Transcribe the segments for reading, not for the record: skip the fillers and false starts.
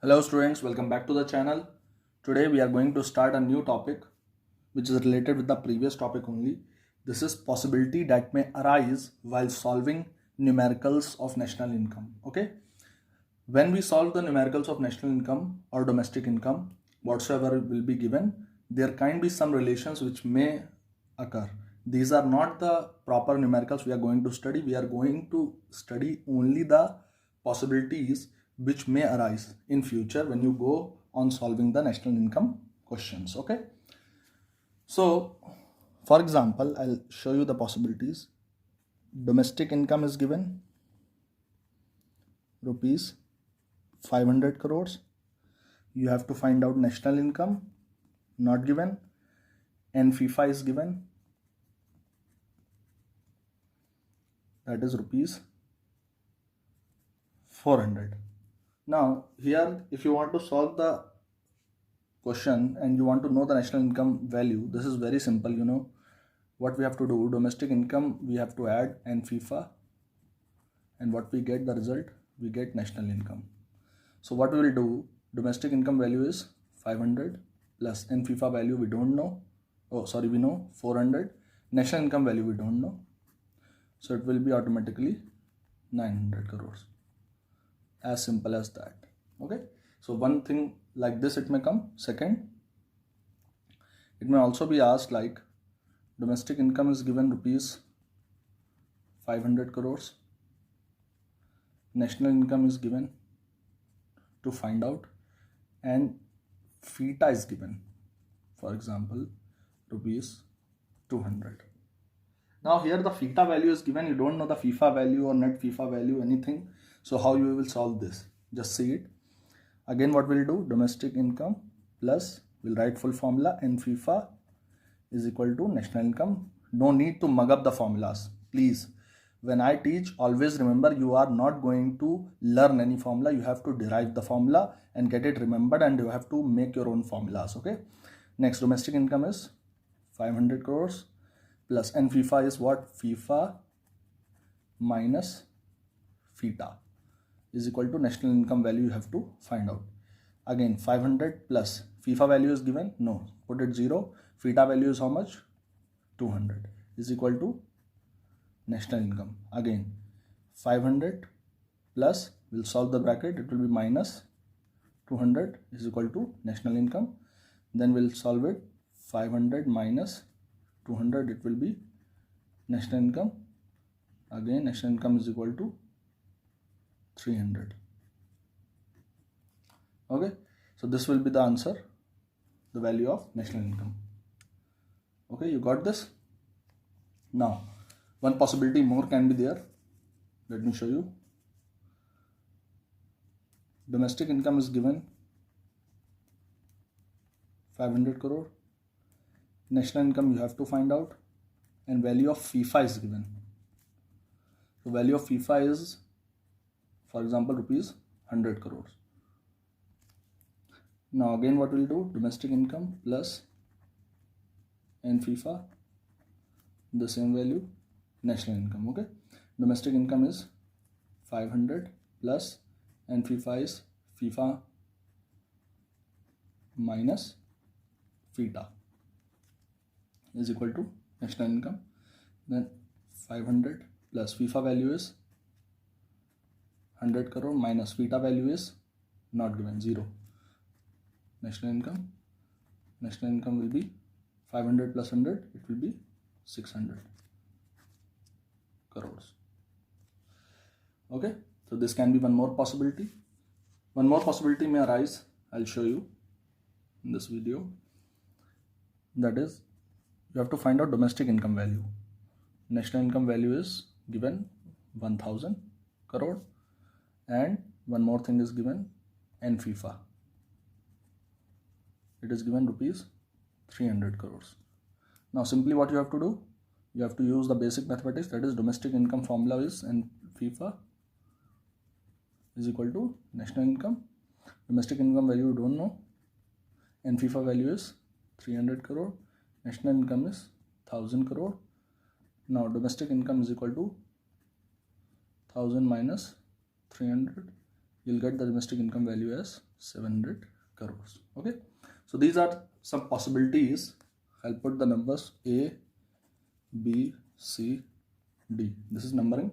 Hello students, welcome back to the channel. Today we are going to start a new topic which is related with the previous topic only. This is possibility that may arise while solving numericals of national income. Okay. When we solve the numericals of national income or domestic income, whatsoever will be given, there can be some relations which may occur. These are not the proper numericals we are going to study. We are going to study only the possibilities which may arise in future when you go on solving the national income questions. Okay. So, for example, I'll show you the possibilities. Domestic income is given rupees 500 crores. You have to find out national income, not given, and FIFA is given, that is rupees 400. Now here, if you want to solve the question and you want to know the national income value, this is very simple. You know what we have to do. Domestic income we have to add and FIFA, and what we get, the result, we get national income. So what we will do, domestic income value is 500 plus and FIFA value we don't know. Oh sorry, we know 400. National income value we don't know. So it will be automatically 900 crores. As simple as that. Okay. So one thing like this it may come. Second, it may also be asked like domestic income is given rupees 500 crores. National income is given to find out, and FIFA is given, for example, rupees 200. Now here the FIFA value is given. You don't know the FIFA value or net FIFA value, anything. So how you will solve this? Just see it. Again, what we'll do, domestic income plus, we'll write full formula, and FIFA is equal to national income. No need to mug up the formulas. Please, when I teach, always remember you are not going to learn any formula. You have to derive the formula and get it remembered, and you have to make your own formulas. Okay. Next, domestic income is 500 crores plus, and FIFA is what? FIFA minus FIFA is equal to national income value you have to find out. Again, 500 plus FIFA value is given. No, put it 0. FIFA value is how much? 200 is equal to national income. Again, 500 plus, we'll solve the bracket, it will be minus 200 is equal to national income. Then we'll solve it, 500 minus 200, it will be national income. Again, national income is equal to 300. Okay, so this will be the answer, the value of national income. Okay, you got this? Now, one possibility more can be there. Let me show you. Domestic income is given 500 crore. National income you have to find out, and value of FIFA is given. So value of FIFA is, for example, rupees 100 crores. Now again, what we'll do, domestic income plus and FIFA, the same value, national income. Okay, domestic income is 500 plus, and FIFA is FIFA minus FIFA is equal to national income. Then 500 plus FIFA value is 100 crore minus FIFA value is not given, 0. National income will be 500 plus 100, it will be 600 crores. Okay, so this can be one more possibility. One more possibility may arise, I'll show you in this video. That is, you have to find out domestic income value. National income value is given 1000 crore, and one more thing is given, and FIFA, it is given rupees 300 crores. Now simply what you have to do, you have to use the basic mathematics, that is domestic income formula is, and FIFA is equal to national income. Domestic income value you don't know, and FIFA value is 300 crore. National income is 1000 crore. Now domestic income is equal to 1000 minus 300. You'll get the domestic income value as 700 crores. Okay, so these are some possibilities. I'll put the numbers A, B, C, D. This is numbering.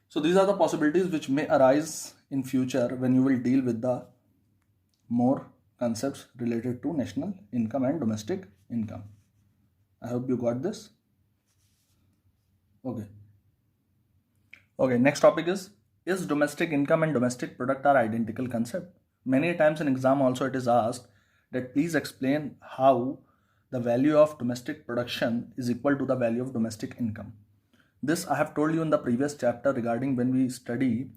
So these are the possibilities which may arise in future when you will deal with the more concepts related to national income and domestic income. I hope you got this. Okay. Okay, next topic is domestic income and domestic product are identical concept? Many times in exam also it is asked that please explain how the value of domestic production is equal to the value of domestic income. This I have told you in the previous chapter regarding when we study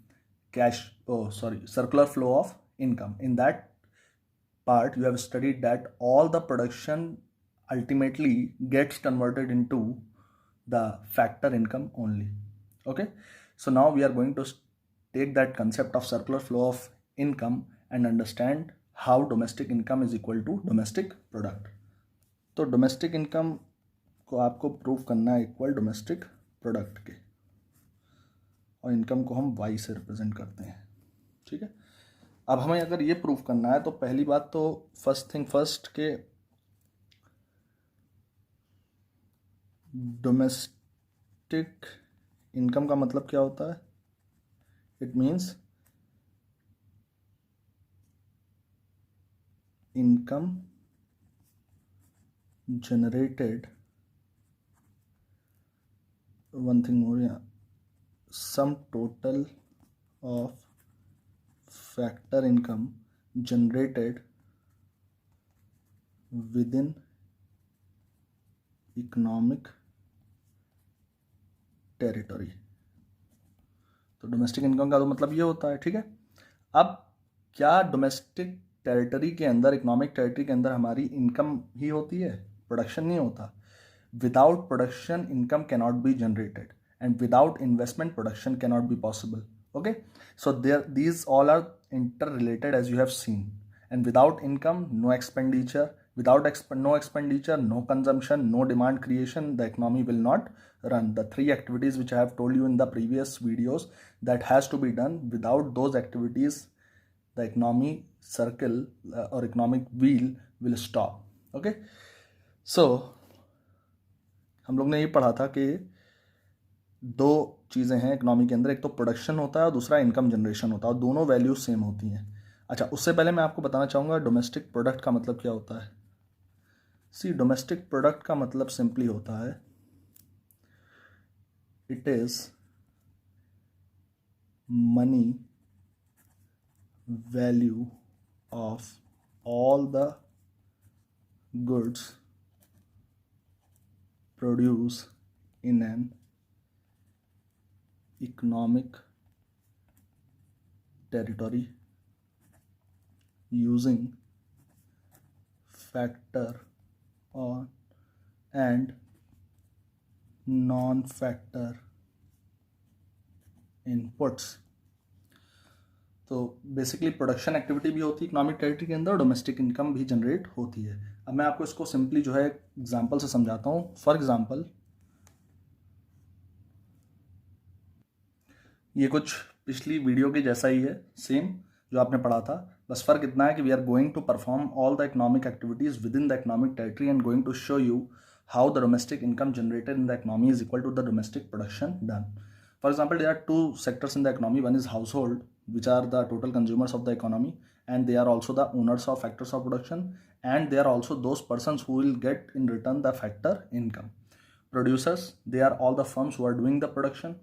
circular flow of income. In that part you have studied that all the production ultimately gets converted into the factor income only. Okay, so now we are going to take that concept of circular flow of income and understand how domestic income is equal to domestic product. तो domestic income को आपको prove करना है equal domestic product के, और income को हम Y से रिप्रेजेंट करते हैं. ठीक है, अब हमें अगर ये प्रूव करना है तो पहली बात तो फर्स्ट थिंग फर्स्ट के डोमेस्टिक इनकम का मतलब क्या होता है. It means income generated, one thing more, yeah, sum total of factor income generated within economic territory. तो डोमेस्टिक इनकम का तो मतलब ये होता है. ठीक है, अब क्या डोमेस्टिक टेरिटरी के अंदर, इकोनॉमिक टेरिटरी के अंदर हमारी इनकम ही होती है, प्रोडक्शन नहीं होता. Without production income cannot be generated and without investment production cannot be possible. Okay, so there these all are inter related as you have seen. And without income no expenditure, without no expenditure no consumption, no demand creation, the economy will not run. The three activities which I have told you in the previous videos that has to be done, without those activities the economy circle or economic wheel will stop. Okay, so हम लोग ने ये पढ़ा था कि दो चीज़ें हैं इकोनॉमी के अंदर, एक तो प्रोडक्शन होता है और दूसरा इनकम जनरेशन होता है, और दोनों वैल्यूज सेम होती हैं. अच्छा, उससे पहले मैं आपको बताना चाहूँगा डोमेस्टिक प्रोडक्ट का मतलब क्या होता है. सी, डोमेस्टिक प्रोडक्ट का मतलब सिंपली होता है it is money value of all the goods produce in an economic territory using factor on and non-factor inputs. तो बेसिकली प्रोडक्शन एक्टिविटी भी होती है इकोनॉमिक टेरिटरी के अंदर, डोमेस्टिक इनकम भी जनरेट होती है. अब मैं आपको इसको सिंपली जो है एग्जांपल से समझाता हूँ. फॉर एग्जांपल ये कुछ पिछली वीडियो के जैसा ही है, सेम जो आपने पढ़ा था, बस फर्क इतना है कि we are going to perform all the economic activities within the economic territory and going to show you how the domestic income generated in the economy is equal to the domestic production done. For example, there are two sectors in the economy. One is household which are the total consumers of the economy, and they are also the owners of factors of production, and they are also those persons who will get in return the factor income. Producers, they are all the firms who are doing the production.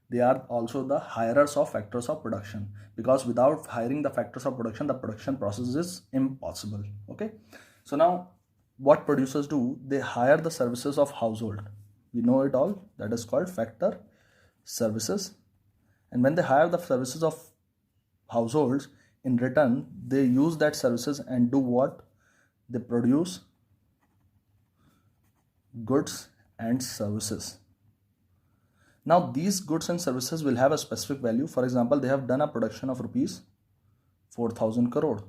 They are also the hirers of factors of production, because without hiring the factors of production, the production process is impossible. Okay, so now what producers do, they hire the services of household. We know it all, that is called factor services. And when they hire the services of households, in return they use that services and do what? They produce goods and services. Now these goods and services will have a specific value. For example, they have done a production of rupees 4,000 crore.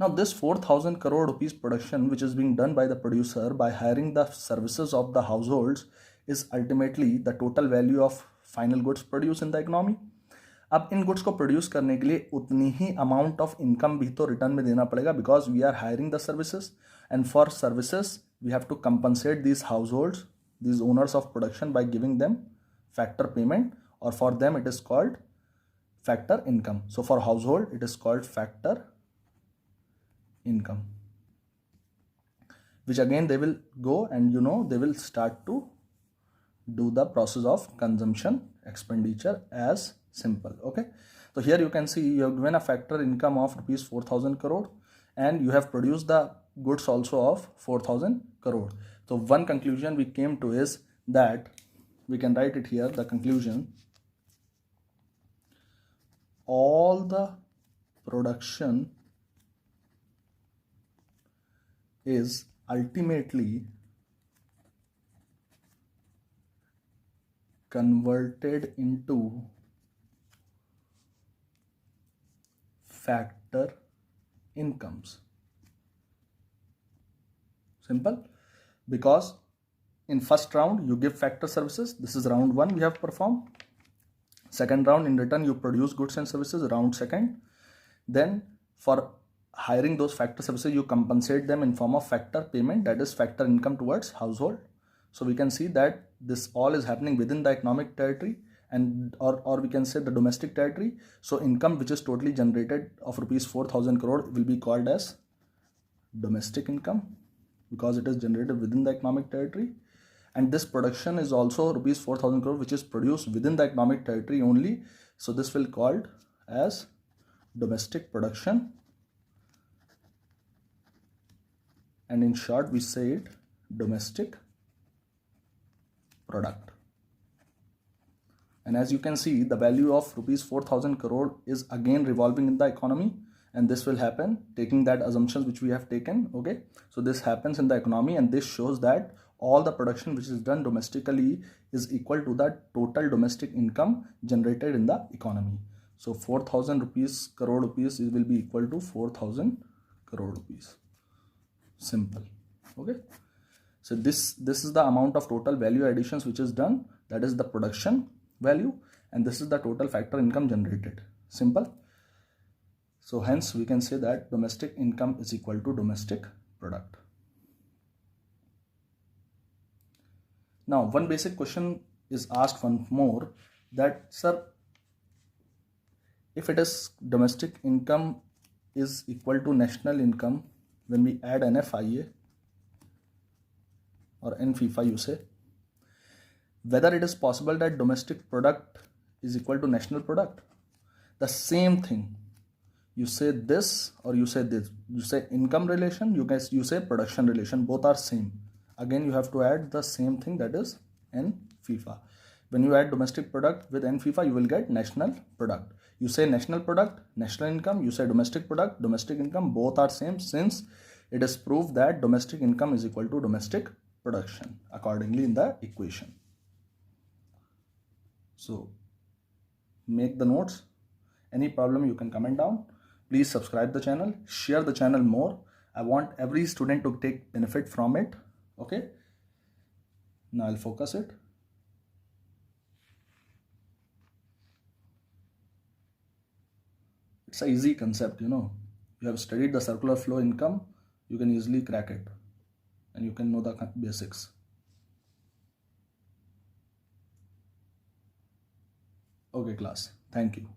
Now this 4,000 crore rupees production which is being done by the producer by hiring the services of the households is ultimately the total value of final goods produced in the economy. अब इन goods को produce करने के लिए उतनी ही amount of income भी तो return में देना पड़ेगा, because we are hiring the services, and for services we have to compensate these households, these owners of production, by giving them factor payment, or for them it is called factor income. So for household it is called factor income, which again they will go and they will start to do the process of consumption expenditure as simple. Okay, so here you can see you have given a factor income of rupees 4,000 crore and you have produced the goods also of 4,000 crore. So one conclusion we came to is that we can write it here, the conclusion: all the production is ultimately converted into factor incomes. Simple. Because in first round you give factor services, this is round 1 we have performed. Second round, in return you produce goods and services, round 2nd. Then for hiring those factor services you compensate them in form of factor payment, that is factor income towards household. So we can see that this all is happening within the economic territory, and or we can say the domestic territory. So income which is totally generated of rupees 4,000 crore will be called as domestic income, because it is generated within the economic territory, and this production is also rupees 4,000 crore which is produced within the economic territory only. So this will be called as domestic production, and in short we say it domestic product. And as you can see, the value of rupees 4,000 crore is again revolving in the economy, and this will happen taking that assumptions which we have taken. Okay, so this happens in the economy, and this shows that all the production which is done domestically is equal to the total domestic income generated in the economy. So 4,000 crore rupees will be equal to 4,000 crore rupees. Simple. Okay, so this is the amount of total value additions which is done, that is the production value, and this is the total factor income generated. Simple. So hence we can say that domestic income is equal to domestic product. Now one basic question is asked one more, that sir, if it is domestic income is equal to national income, when we add NFIA or NFIFA, you say, whether it is possible that domestic product is equal to national product? The same thing, you say this or you say this, you say income relation, you say production relation, both are same. Again you have to add the same thing, that is NFIFA. When you add domestic product with NFIFA, you will get national product. You say national product, national income, you say domestic product, domestic income, both are same, since it is proved that domestic income is equal to domestic production accordingly in the equation. So make the notes. Any problem you can comment down. Please subscribe the channel, share the channel more. I want every student to take benefit from it. Okay, now I'll focus it. It's an easy concept, you have studied the circular flow income, you can easily crack it and you can know the basics. Okay class, thank you.